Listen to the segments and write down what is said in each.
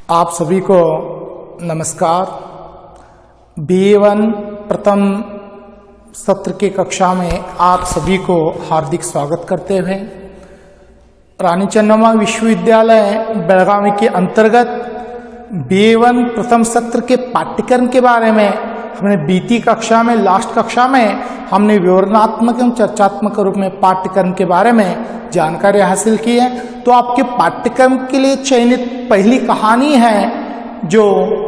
आप सभी को नमस्कार। B1 प्रथम सत्र की कक्षा में आप सभी को हार्दिक स्वागत करते हुए रानी चेन्नम्मा विश्वविद्यालय बेलगावी के अंतर्गत B1 प्रथम सत्र के पाठ्यक्रम के बारे में हमने बीती कक्षा में लास्ट कक्षा में हमने विवरणात्मक एवं चर्चात्मक रूप में पाठ्यक्रम के बारे में जानकारी हासिल की है। तो आपके पाठ्यक्रम के लिए चयनित पहली कहानी है जो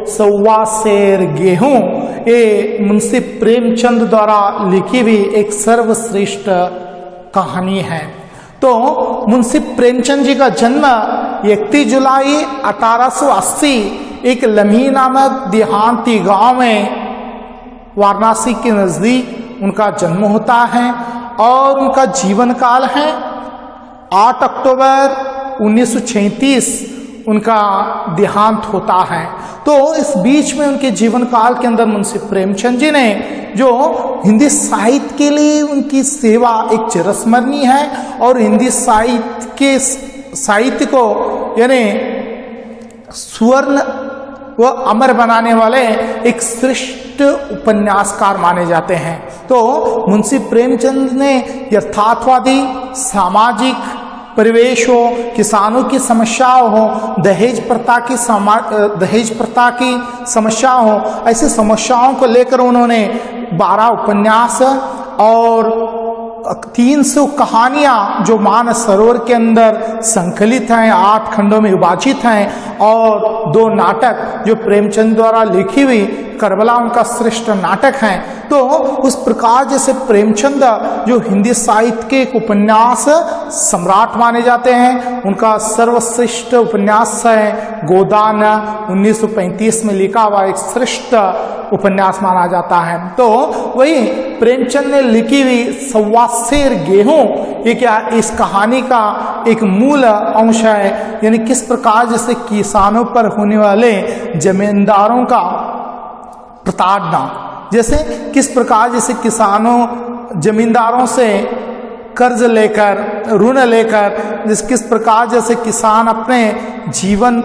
सौवा शेर गेहूं, ये मुंशी प्रेमचंद द्वारा लिखी हुई एक सर्वश्रेष्ठ कहानी है। तो मुंशी प्रेमचंद जी का जन्म 31 जुलाई 1880 एक लम्ही नामक देहांती गांव में वाराणसी के नजदीक उनका जन्म होता है और उनका जीवन काल है 8 अक्टूबर 1936 उनका देहांत होता है। तो इस बीच में उनके जीवन काल के अंदर मुंशी प्रेमचंद जी ने जो हिंदी साहित्य के लिए उनकी सेवा एक चिरस्मरणीय है और हिंदी साहित्य को यानी स्वर्ण व अमर बनाने वाले एक श्रेष्ठ उपन्यासकार माने जाते हैं। तो मुंशी प्रेमचंद ने यथार्थवादी सामाजिक परिवेश हो, किसानों की समस्याओं हो, दहेज प्रथा की समस्या हो, ऐसी समस्याओं को लेकर उन्होंने 12 उपन्यास और 300 कहानियां जो मानस सरोवर के अंदर संकलित हैं, 8 खंडों में विभाजित हैं और 2 नाटक जो प्रेमचंद द्वारा लिखी हुई करबला उनका श्रेष्ठ नाटक है। तो उस प्रकार जैसे प्रेमचंद जो हिंदी साहित्य के एक उपन्यास सम्राट माने जाते हैं, उनका सर्वश्रेष्ठ उपन्यास है गोदान 1935 में लिखा हुआ एक श्रेष्ठ उपन्यास माना जाता है। तो वही प्रेमचंद ने लिखी हुई सौवा शेर गेहूं, ये क्या इस कहानी का एक मूल अंश है। यानी किस प्रकार जैसे किसानों पर होने वाले जमींदारों का प्रताड़ना, जैसे किस प्रकार जैसे किसानों जमींदारों से कर्ज लेकर ऋण लेकर किस प्रकार जैसे किसान अपने जीवन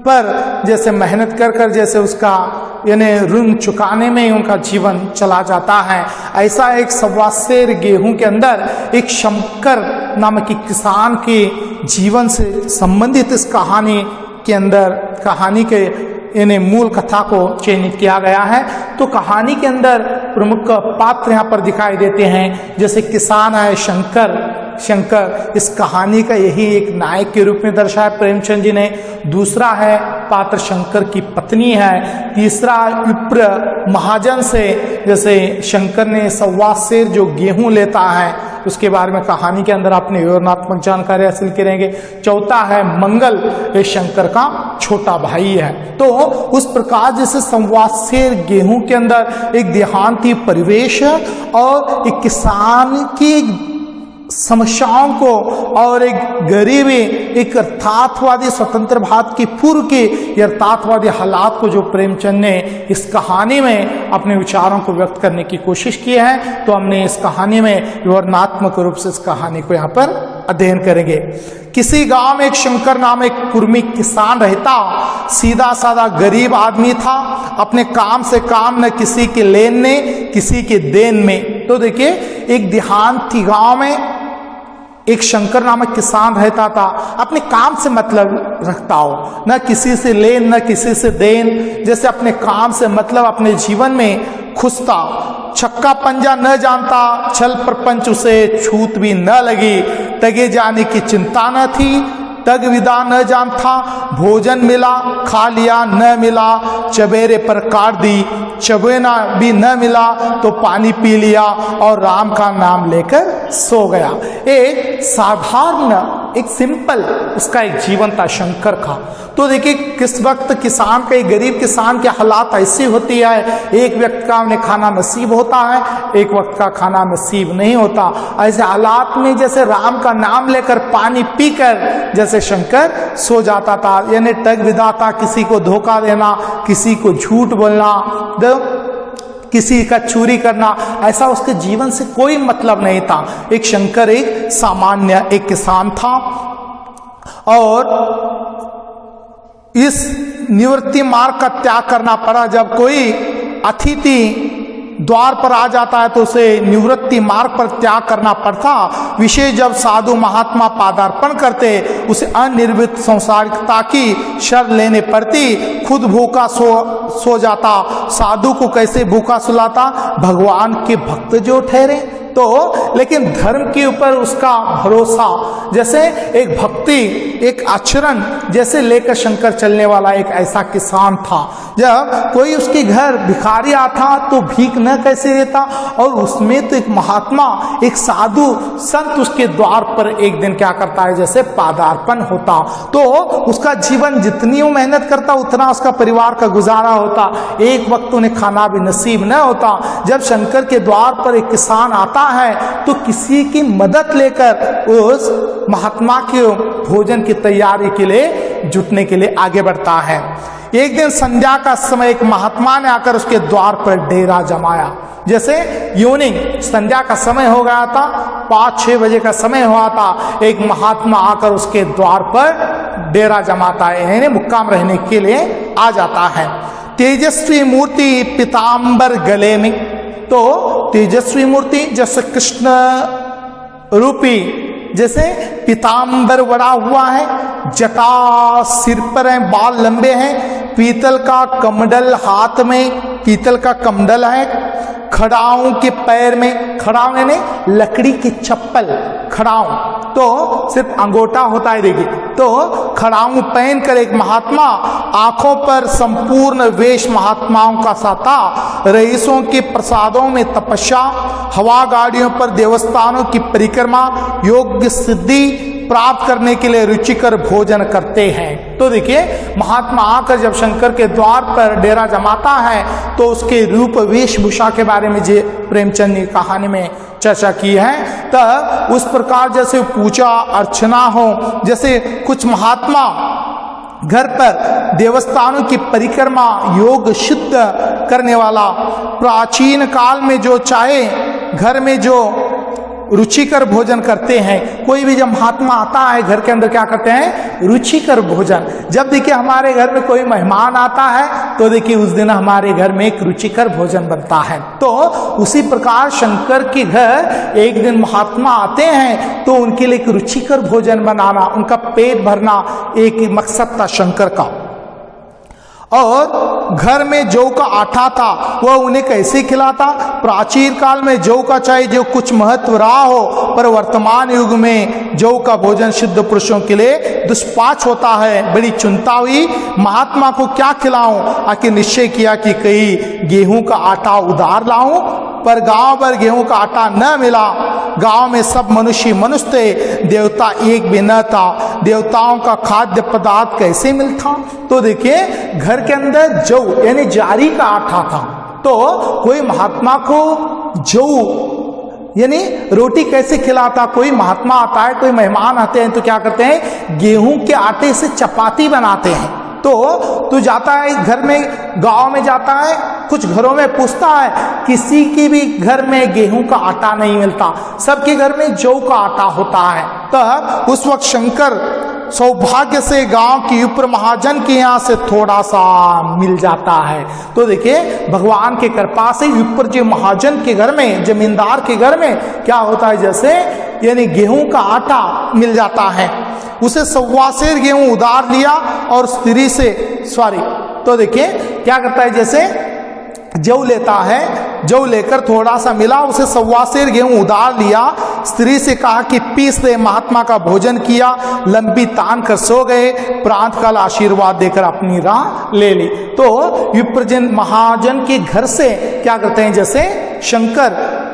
पर जैसे मेहनत कर कर जैसे उसका यानी ऋण चुकाने में उनका जीवन चला जाता है। ऐसा एक सौवा शेर गेहूं के अंदर एक शंकर नामक किसान के जीवन से संबंधित इस कहानी के अंदर कहानी के यानी मूल कथा को चयनित किया गया है। तो कहानी के अंदर प्रमुख पात्र यहाँ पर दिखाई देते हैं। जैसे किसान है शंकर इस कहानी का यही एक नायक के रूप में दर्शाया प्रेमचंद जी ने। दूसरा है पात्र शंकर की पत्नी है। तीसरा विप्र महाजन से जैसे शंकर ने सौवा शेर जो गेहूं लेता है उसके बारे में कहानी के अंदर अपनी विवरणात्मक जानकारी हासिल करेंगे। चौथा है मंगल, ये शंकर का छोटा भाई है। तो उस प्रकार जैसे सौवा शेर गेहूं के अंदर एक देहांती परिवेश और एक किसान की समस्याओं को और एक गरीबी एक अर्थार्थवादी स्वतंत्र भारत की पूर्व के अर्थार्थवादी हालात को जो प्रेमचंद ने इस कहानी में अपने विचारों को व्यक्त करने की कोशिश की है। तो हमने इस कहानी में विवरणात्मक रूप से इस कहानी को यहाँ पर अध्ययन करेंगे। किसी गांव में एक शंकर नाम एक कुर्मी किसान रहता, सीधा साधा गरीब आदमी था, अपने काम से काम न किसी के लेन में किसी के देन में। तो देखिए एक देहांती गांव में एक शंकर नामक किसान रहता था, अपने काम से मतलब रखता हो, न किसी से लेन न किसी से देन, जैसे अपने काम से मतलब अपने जीवन में खुश था। छक्का पंजा न जानता, छल प्रपंच उसे छूत भी न लगी, तगे जाने की चिंता न थी, तग विदा न जानता, भोजन मिला खा लिया न मिला, चबेरे पर काट दी चबेना भी न मिला तो पानी पी लिया और राम का नाम लेकर सो गया। एक साधारण एक सिंपल उसका एक जीवन था शंकर का। तो देखिए किस वक्त किसान का एक गरीब किसान के हालात ऐसी होती है, एक वक्त का उन्हें खाना नसीब होता है, एक वक्त का खाना नसीब नहीं होता। ऐसे हालात में जैसे राम का नाम लेकर पानी पीकर जैसे शंकर सो जाता था। यानी टग विधाता, किसी को धोखा देना, किसी को झूठ बोलना, किसी का चोरी करना, ऐसा उसके जीवन से कोई मतलब नहीं था। एक शंकर एक सामान्य एक किसान था और इस निवृत्ति मार्ग का त्याग करना पड़ा। जब कोई अतिथि द्वार पर आ जाता है तो उसे निवृत्ति मार्ग पर त्याग करना पड़ता। विशेष जब साधु महात्मा पादार्पण करते उसे अनिर्वृत्त संसारिकता की शर्त लेने पड़ती। खुद भूखा सो जाता, साधु को कैसे भूखा सुलाता? भगवान के भक्त जो ठहरे तो। लेकिन धर्म के ऊपर उसका भरोसा, जैसे एक भक्ति, एक आचरण जैसे लेकर शंकर चलने वाला एक ऐसा किसान था। जब कोई उसके घर भिखारी आता तो भीख न कैसे देता, और उसमें तो एक महात्मा, एक साधु संत उसके द्वार पर एक दिन क्या करता है, जैसे पादार्पण होता। तो उसका जीवन जितनी वो मेहनत करता उतना उसका परिवार का गुजारा होता। एक वक्त उन्हें खाना भी नसीब न होता। जब शंकर के द्वार पर एक किसान आता है तो किसी की मदद लेकर उस महात्मा के भोजन की तैयारी के लिए जुटने के लिए आगे बढ़ता है। एक दिन संध्या का समय एक महात्मा ने आकर उसके द्वार पर डेरा जमाया। जैसे इवनिंग संध्या का समय हो गया था, 5-6 बजे का समय हुआ था, एक महात्मा आकर उसके द्वार पर डेरा जमाता है, यानी मुक्काम रहने के लिए आ जाता है। तेजस्वी मूर्ति पीतांबर गले में, तो तेजस्वी मूर्ति जैसे कृष्ण रूपी, जैसे पीतांबर बड़ा हुआ है, जटा सिर पर है, बाल लंबे हैं, पीतल का कमंडल हाथ में, पीतल का कमंडल है, खड़ाओं के पैर में, खड़ाओं यानी लकड़ी की चप्पल, खड़ाओं तो सिर्फ अंगूठा होता है, देखिए, तो खड़ाऊं पहनकर एक महात्मा, आंखों पर संपूर्ण वेश महात्माओं का साता, रईसों के प्रसादों में तपस्या, हवा गाड़ियों पर देवस्थानों की परिक्रमा, योग्य सिद्धि प्राप्त करने के लिए रुचिकर भोजन करते हैं। तो देखिए, महात्मा आकर जब शंकर के द्वार पर डेरा जमाता है तो उसके रूप वेशभूषा के बारे में जे प्रेमचंद ने कहानी में चर्चा की है। तब उस प्रकार जैसे पूजा अर्चना हो, जैसे कुछ महात्मा घर पर देवस्थानों की परिक्रमा, योग शुद्ध करने वाला, प्राचीन काल में जो चाहे घर में जो रुचिकर भोजन करते हैं। कोई भी जब महात्मा आता है घर के अंदर क्या करते हैं, रुचिकर भोजन। जब देखिए हमारे घर में कोई मेहमान आता है तो देखिए उस दिन हमारे घर में एक रुचिकर भोजन बनता है। तो उसी प्रकार शंकर के घर एक दिन महात्मा आते हैं तो उनके लिए एक रुचिकर भोजन बनाना, उनका पेट भरना एक मकसद था शंकर का। और घर में जौ का आटा था वह उन्हें कैसे खिलाता? प्राचीन काल में जौ का चाहे जो कुछ महत्व रहा हो, पर वर्तमान युग में जौ का भोजन शुद्ध पुरुषों के लिए दुष्पाच होता है। बड़ी चिंता हुई, महात्मा को क्या खिलाऊं? आखिर निश्चय किया कि कहीं गेहूं का आटा उधार लाऊं, पर गांव भर गेहूं का आटा न मिला। गांव में सब मनुष्य थे, देवता एक भी न था। देवताओं का खाद्य पदार्थ कैसे मिलता? तो देखिए घर के अंदर जौ यानी जारी का आटा था, तो कोई महात्मा को जौ यानी रोटी कैसे खिलाता? कोई महात्मा आता है, कोई मेहमान आते हैं तो क्या करते हैं, गेहूं के आटे से चपाती बनाते हैं। तो जाता है घर में, गांव में जाता है, कुछ घरों में पूछता है, किसी के भी घर में गेहूं का आटा नहीं मिलता, सबके घर में जौ का आटा होता है। तब उस वक्त शंकर सौभाग्य से गांव की विप्र महाजन के यहाँ से थोड़ा सा मिल जाता है। तो देखिए भगवान के कृपा से विप्र जी महाजन के घर में, जमींदार के घर में क्या होता है, जैसे यानी गेहूं का आटा मिल जाता है। उसे 1.25 सेर गेहूं उधार लिया और स्त्री से तो देखिए क्या करता है, जैसे जौ लेता है, जौ लेकर थोड़ा सा मिला, उसे 1.25 सेर गेहूं उधार लिया, स्त्री से कहा कि पीस दे। महात्मा का भोजन किया, लंबी तान कर सो गए, प्रांत काल आशीर्वाद देकर अपनी राह ले ली। तो विप्रजन महाजन के घर से क्या करते हैं, जैसे शंकर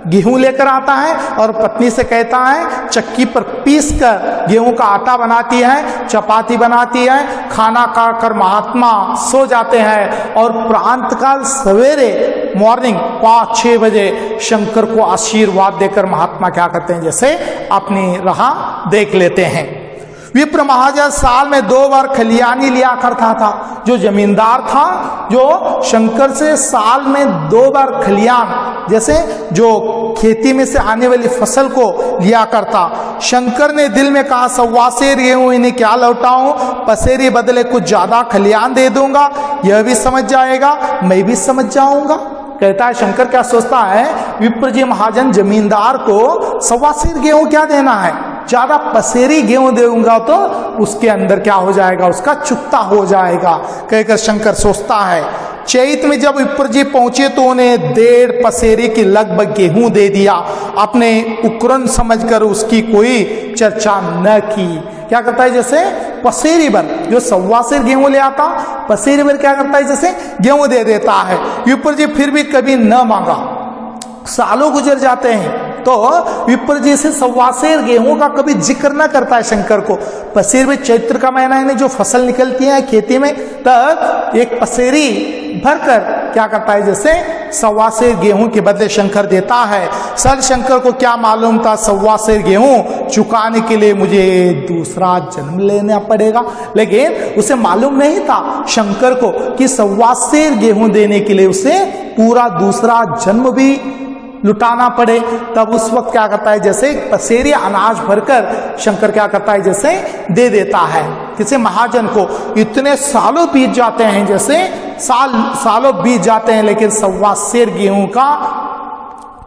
गेहूं लेकर आता है और पत्नी से कहता है चक्की पर पीस कर गेहूं का आटा बनाती है, चपाती बनाती है, खाना खाकर महात्मा सो जाते हैं। और प्रांत काल सवेरे मॉर्निंग 5-6 बजे शंकर को आशीर्वाद देकर महात्मा क्या करते हैं, जैसे अपनी राह देख लेते हैं। विप्र महाजन साल में 2 बार खलियानी लिया करता था। जो जमींदार था जो शंकर से साल में 2 बार खलियान, जैसे जो खेती में से आने वाली फसल को लिया करता। शंकर ने दिल में कहा 1.25 सेर गेहूं इन्हें क्या लौटाऊं, पसेरी बदले कुछ ज्यादा खलियान दे दूंगा, यह भी समझ जाएगा, मैं भी समझ जाऊंगा। कहता है शंकर क्या सोचता है, विप्र जी महाजन जमींदार को 1.25 सेर गेहूं क्या देना है, ज्यादा पसेरी गेहूं देऊंगा तो उसके अंदर क्या हो जाएगा, उसका चुकता हो जाएगा, कहकर शंकर सोचता है। चैत में जब विप्र जी पहुंचे तो उन्हें 1.5 पसेरी की लगभग गेहूं दे दिया। अपने उपकरण समझकर उसकी कोई चर्चा न की। क्या करता है, जैसे पसेरी भर, जो 1.25 सेर गेहूं ले आता, पसेरी भर क्या करता है, जैसे गेहूं दे देता है। विप्र जी फिर भी कभी न मांगा। सालों गुजर जाते हैं तो विप्र जी से 1.25 सेर गेहूं का कभी जिक्र न करता है शंकर को। पसेर में चैत्र का महीना है, जो फसल निकलती है खेती में, तब एक पसेरी भरकर क्या करता है, जैसे 1.25 सेर गेहूं के बदले शंकर देता है। सर शंकर को क्या मालूम था 1.25 सेर गेहूं चुकाने के लिए मुझे दूसरा जन्म लेना पड़ेगा, लेकिन उसे मालूम नहीं था शंकर को कि 1.25 सेर गेहूं देने के लिए उसे पूरा दूसरा जन्म भी लुटाना पड़े। तब उस वक्त क्या करता है, जैसे पसेरी अनाज भरकर शंकर क्या करता है, जैसे दे देता है किसी महाजन को। इतने सालों बीत जाते हैं, जैसे सालों बीत जाते हैं, लेकिन 1.25 सेर गेहूं का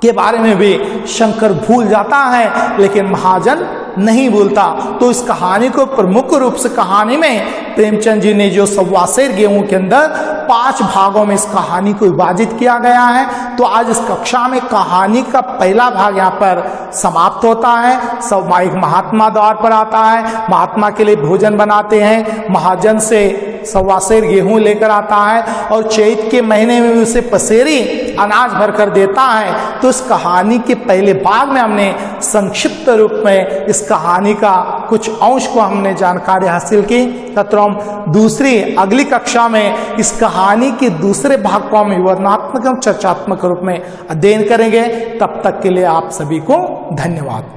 के बारे में भी शंकर भूल जाता है, लेकिन महाजन नहीं भूलता। तो इस कहानी को प्रमुख रूप से कहानी में प्रेमचंद जी ने जो 1.25 सेर गेहूं के अंदर 5 भागों में इस कहानी को विभाजित किया गया है। तो आज इस कक्षा में कहानी का पहला भाग यहाँ पर समाप्त होता है। सब एक महात्मा द्वार पर आता है, महात्मा के लिए भोजन बनाते हैं, महाजन से 1.25 सेर गेहूं लेकर आता है और चैत के महीने में भी उसे पसेरी अनाज भर कर देता है। तो इस कहानी के पहले भाग में हमने संक्षिप्त रूप में इस कहानी का कुछ अंश को हमने जानकारी हासिल की। तथा हम अगली कक्षा में इस कहानी के दूसरे भाग को हम विवरणात्मक चर्चात्मक रूप में अध्ययन करेंगे। तब तक के लिए आप सभी को धन्यवाद।